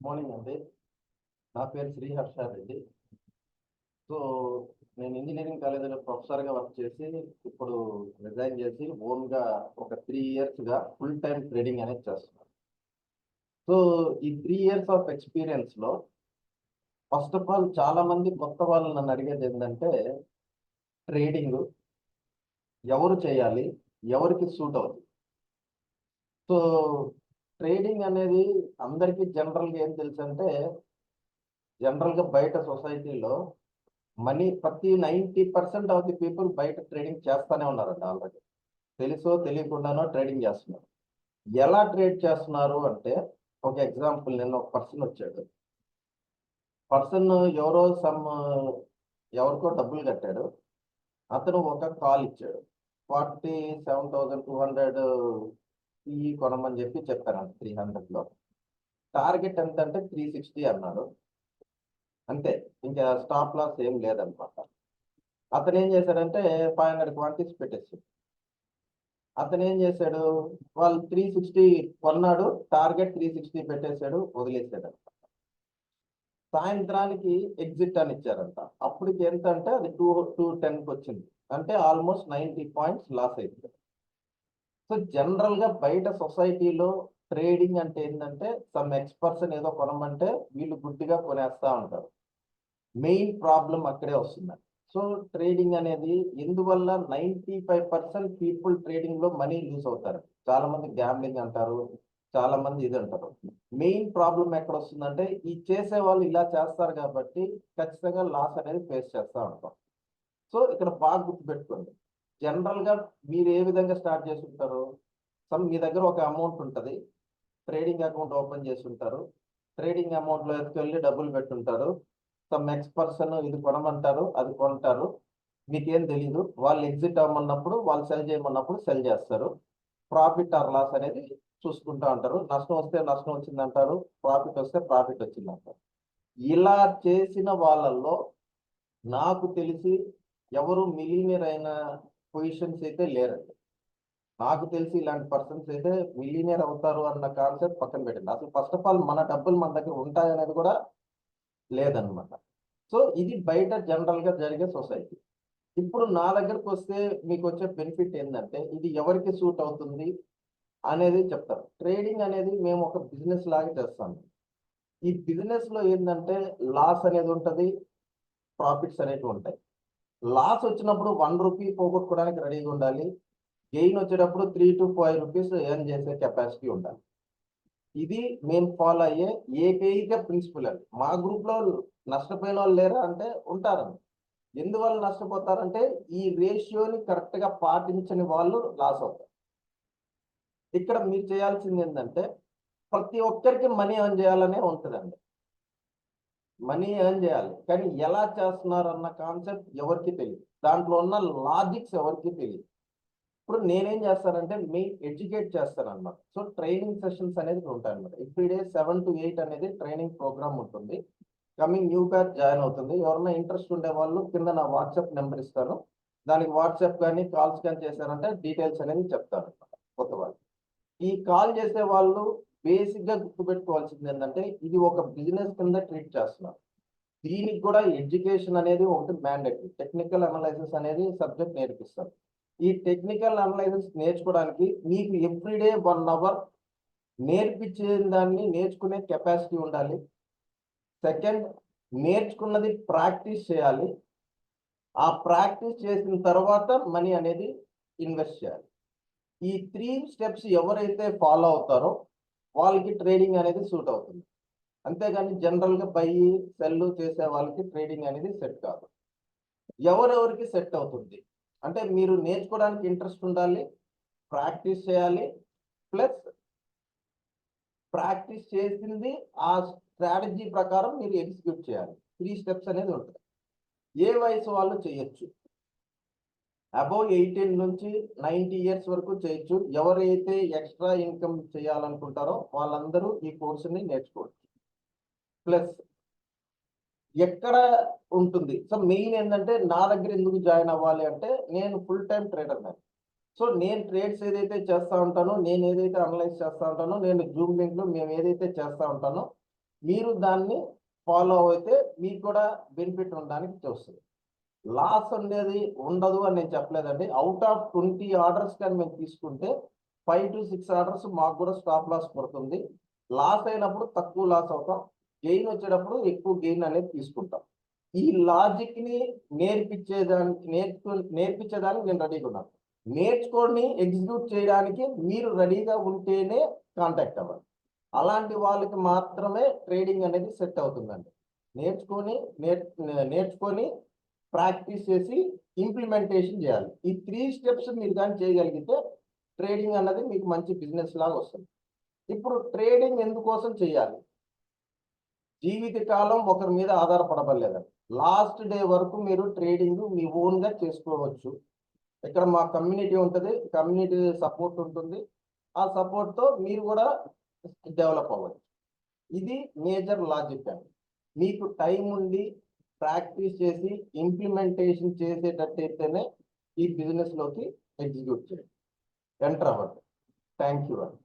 Morning అండి. నా పేరు శ్రీహర్ష రెడ్డి. సో నేను ఇంజనీరింగ్ కాలేజీలో ప్రొఫెసర్గా వర్క్ చేసి ఇప్పుడు రిజైన్ చేసి ఓన్గా ఒక 3 ఇయర్స్గా ఫుల్ టైం ట్రేడింగ్ అనేది చేస్తున్నాను. సో ఈ 3 ఇయర్స్ ఆఫ్ ఎక్స్పీరియన్స్లో ఫస్ట్ ఆఫ్ ఆల్ చాలా మంది కొత్త వాళ్ళు నన్ను అడిగేది ఏంటంటే ట్రేడింగ్ ఎవరు చేయాలి, ఎవరికి సూట్ అవుతుంది. సో ట్రేడింగ్ అనేది అందరికీ జనరల్గా ఏం తెలుసు అంటే జనరల్గా బయట సొసైటీలో ప్రతి 90% ఆఫ్ ది పీపుల్ బయట ట్రేడింగ్ చేస్తూనే ఉన్నారండి. ఆల్రెడీ తెలుసో తెలియకుండానో ట్రేడింగ్ చేస్తున్నారు. ఎలా ట్రేడ్ చేస్తున్నారు అంటే ఒక ఎగ్జాంపుల్, నిన్న ఒక పర్సన్ వచ్చాడు. పర్సన్ ఎవరికో డబ్బులు కట్టాడు. అతను ఒక కాల్ ఇచ్చాడు. 47,200 కొనమని చెప్పాను. 300లో టార్గెట్ ఎంత అంటే 360 అన్నాడు. అంతే, ఇంకా స్టాప్ లాస్ ఏం లేదనమాట. అతను ఏం చేశాడంటే 500 క్వాంటిటీస్ పెట్టేసాడు. అతను ఏం చేశాడు, వాళ్ళు 360 కొన్నాడు, టార్గెట్ 360 పెట్టేశాడు, వదిలేసాడు అనమాట. సాయంత్రానికి ఎగ్జిట్ అని ఇచ్చారంట. అప్పటికి ఎంత అంటే అది 210కి వచ్చింది. అంటే ఆల్మోస్ట్ 90 పాయింట్స్ లాస్ అయింది. సో జనరల్ గా బయట సొసైటీలో ట్రేడింగ్ అంటే ఏంటంటే సమ్ ఎక్స్పర్ట్స్ ఏదో కొనమంటే వీళ్ళు గుడ్డిగా కొనేస్తా ఉంటారు. మెయిన్ ప్రాబ్లం అక్కడే వస్తుంది. సో ట్రేడింగ్ అనేది ఎందువల్ల 95% పీపుల్ ట్రేడింగ్ లో మనీ లూజ్ అవుతారు. చాలా మంది గ్యాంబ్లింగ్ అంటారు, చాలా మంది ఇది అంటారు. మెయిన్ ప్రాబ్లం ఎక్కడ వస్తుందంటే ఈ చేసే వాళ్ళు ఇలా చేస్తారు కాబట్టి ఖచ్చితంగా లాస్ అనేది ఫేస్ చేస్తూ ఉంటాం. సో ఇక్కడ బాగా గుర్తుపెట్టుకోండి. జనరల్ గా మీరు ఏ విధంగా స్టార్ట్ చేసి ఉంటారు, మీ దగ్గర ఒక అమౌంట్ ఉంటుంది, ట్రేడింగ్ అకౌంట్ ఓపెన్ చేసి ఉంటారు, ట్రేడింగ్ అమౌంట్ లో ఎత్తుకెళ్ళి డబ్బులు పెట్టుంటారు. నెక్స్ట్ పర్సన్ ఇది కొనమంటారు, అది కొంటారు, మీకేం తెలీదు. వాళ్ళు ఎగ్జిట్ అవ్వమన్నప్పుడు, వాళ్ళు సెల్ చేయమన్నప్పుడు సెల్ చేస్తారు. ప్రాఫిట్ ఆర్ లాస్ అనేది చూసుకుంటా ఉంటారు. నష్టం వస్తే నష్టం వచ్చిందంటారు, ప్రాఫిట్ వస్తే ప్రాఫిట్ వచ్చిందంటారు. ఇలా చేసిన వాళ్ళల్లో నాకు తెలిసి ఎవరు మిలీనియర్ అయిన పొజిషన్స్ అయితే లేరండి. నాకు తెలిసి ఇలాంటి పర్సన్స్ అయితే మిలీనియర్ అవుతారు అన్న కాన్సెప్ట్ పక్కన పెట్టండి. అసలు ఫస్ట్ ఆఫ్ ఆల్ మన డబ్బులు మన దగ్గర ఉంటాయనేది కూడా లేదనమాట. సో ఇది బయట జనరల్ గా జరిగే సొసైటీ. ఇప్పుడు నా దగ్గరకు వస్తే మీకు వచ్చే బెనిఫిట్ ఏంటంటే ఇది ఎవరికి సూట్ అవుతుంది అనేది చెప్తారు. ట్రేడింగ్ అనేది మేము ఒక బిజినెస్ లాగా చేస్తాము. ఈ బిజినెస్ లో ఏంటంటే లాస్ అనేది ఉంటుంది, ప్రాఫిట్స్ అనేవి ఉంటాయి. లాస్ వచ్చినప్పుడు 1 రూపీ పోగొట్టుకోవడానికి రెడీగా ఉండాలి. గెయిన్ వచ్చేటప్పుడు 3 to 5 రూపీస్ ఎర్న్ చేసే కెపాసిటీ ఉండాలి. ఇది మేము ఫాలో అయ్యే ఏకైక ప్రిన్సిపల్ అండి. మా గ్రూప్ లో నష్టపోయిన వాళ్ళు లేరా అంటే ఉంటారండి. ఎందువల్ల నష్టపోతారంటే ఈ రేషియోని కరెక్ట్ గా పాటించని వాళ్ళు లాస్ అవుతారు. ఇక్కడ మీరు చేయాల్సింది ఏంటంటే ప్రతి ఒక్కరికి మనీ ఎర్న్ చేయాలనే ఉంటుందండి. మనీ ఎర్న్ చేయాలి, కానీ ఎలా చేస్తున్నారు అన్న కాన్సెప్ట్ ఎవరికి తెలియదు. దాంట్లో ఉన్న లాజిక్స్ ఎవరికి తెలియదు. ఇప్పుడు నేనేం చేస్తానంటే ఎడ్యుకేట్ చేస్తాను అనమాట. సో ట్రైనింగ్ సెషన్స్ అనేది ఉంటాయి అనమాట. ఎవ్రీడే 7 to 8 అనేది ట్రైనింగ్ ప్రోగ్రామ్ ఉంటుంది. కమింగ్ న్యూ బ్యాచ్ జాయిన్ అవుతుంది. ఎవరైనా ఇంట్రెస్ట్ ఉండే వాళ్ళు కింద నా వాట్సాప్ నెంబర్ ఇస్తాను. దానికి వాట్సాప్ కానీ కాల్స్ కానీ చేశారంటే డీటెయిల్స్ అనేది చెప్తాను అనమాట కొత్త వాళ్ళు. ఈ కాల్ చేసే వాళ్ళు బేసిక్ గా గుర్తుపెట్టుకోవాల్సింది ఏంటంటే ఇది ఒక బిజినెస్ కింద ట్రీట్ చేస్తున్నారు. దీనికి కూడా ఎడ్యుకేషన్ అనేది ఒకటి మ్యాండేటరీ. టెక్నికల్ అనాలైసిస్ అనేది సబ్జెక్ట్ నేర్పిస్తారు. ఈ టెక్నికల్ అనాలైసిస్ నేర్చుకోవడానికి మీకు ఎవ్రీడే 1 అవర్ నేర్పించే దాన్ని నేర్చుకునే కెపాసిటీ ఉండాలి. సెకండ్, నేర్చుకున్నది ప్రాక్టీస్ చేయాలి. ఆ ప్రాక్టీస్ చేసిన తర్వాత మనీ అనేది ఇన్వెస్ట్ చేయాలి. ఈ 3 స్టెప్స్ ఎవరైతే ఫాలో అవుతారో వాళ్ళకి ట్రేడింగ్ అనేది సూట్ అవుతుంది. అంతేగాని జనరల్ గా బై సెల్ చేసే వాళ్ళకి ట్రేడింగ్ అనేది సెట్ కాదు. ఎవరెవరికి సెట్ అవుతుంది అంటే మీరు నేర్చుకోవడానికి ఇంట్రెస్ట్ ఉండాలి, ప్రాక్టీస్ చేయాలి, ప్లస్ ప్రాక్టీస్ చేసింది ఆ స్ట్రాటజీ ప్రకారం మీరు ఎగ్జిక్యూట్ చేయాలి. 3 స్టెప్స్ అనేది ఉంటుంది. ఏ వయసు వాళ్ళు చేయొచ్చు, అబౌవ్ 18 నుంచి 90 ఇయర్స్ వరకు చేయొచ్చు. ఎవరైతే ఎక్స్ట్రా ఇన్కమ్ చేయాలనుకుంటారో వాళ్ళందరూ ఈ కోర్సుని నేర్చుకోవచ్చు. ప్లస్ ఎక్కడ ఉంటుంది, సో మెయిన్ ఏంటంటే నా దగ్గర ఎందుకు జాయిన్ అవ్వాలి అంటే నేను full time trader man. So నేను ట్రేడ్స్ ఏదైతే చేస్తూ ఉంటానో, నేను ఏదైతే అనలైజ్ చేస్తూ ఉంటానో, నేను జూమ్ లింక్ లో మేము ఏదైతే చేస్తూ ఉంటానో మీరు దాన్ని ఫాలో అయితే మీకు కూడా బెనిఫిట్ ఉండడానికి చూస్తుంది. లాస్ ఉండేది ఉండదు అని నేను చెప్పలేదండి. అవుట్ ఆఫ్ 20 ఆర్డర్స్ కానీ మేము తీసుకుంటే 5 to 6 ఆర్డర్స్ మాకు కూడా స్టాప్ లాస్ పడుతుంది. లాస్ అయినప్పుడు తక్కువ లాస్ అవుతాం, గెయిన్ వచ్చేటప్పుడు ఎక్కువ గెయిన్ అనేది తీసుకుంటాం. ఈ లాజిక్ ని నేర్పించేదానికి నేను రెడీగా ఉన్నాను. నేర్చుకొని ఎగ్జిక్యూట్ చేయడానికి మీరు రెడీగా ఉంటేనే కాంటాక్ట్ అవ్వాలి. అలాంటి వాళ్ళకి మాత్రమే ట్రేడింగ్ అనేది సెట్ అవుతుందండి. నేర్చుకొని ప్రాక్టీస్ చేసి ఇంప్లిమెంటేషన్ చేయాలి. ఈ 3 స్టెప్స్ మీరు కానీ చేయగలిగితే ట్రేడింగ్ అన్నది మీకు మంచి బిజినెస్ లాగా వస్తుంది. ఇప్పుడు ట్రేడింగ్ ఎందుకోసం చేయాలి? జీవితకాలం ఒకరి మీద ఆధారపడబడలేదండి. లాస్ట్ డే వరకు మీరు ట్రేడింగ్ మీ ఓన్గా చేసుకోవచ్చు. ఇక్కడ మా కమ్యూనిటీ ఉంటుంది, కమ్యూనిటీ సపోర్ట్ ఉంటుంది. ఆ సపోర్ట్తో మీరు కూడా డెవలప్ అవ్వచ్చు. ఇది మేజర్ లాజిక్ అండి. మీకు టైం ఉండి ప్రాక్టీస్ చేసి ఇంప్లిమెంటేషన్ చేసేటట్టయితేనే ఈ బిజినెస్లోకి ఎగ్జిక్యూట్ చేయండి, ఎంటర్ అవ్వండి. థ్యాంక్ యూ అండి.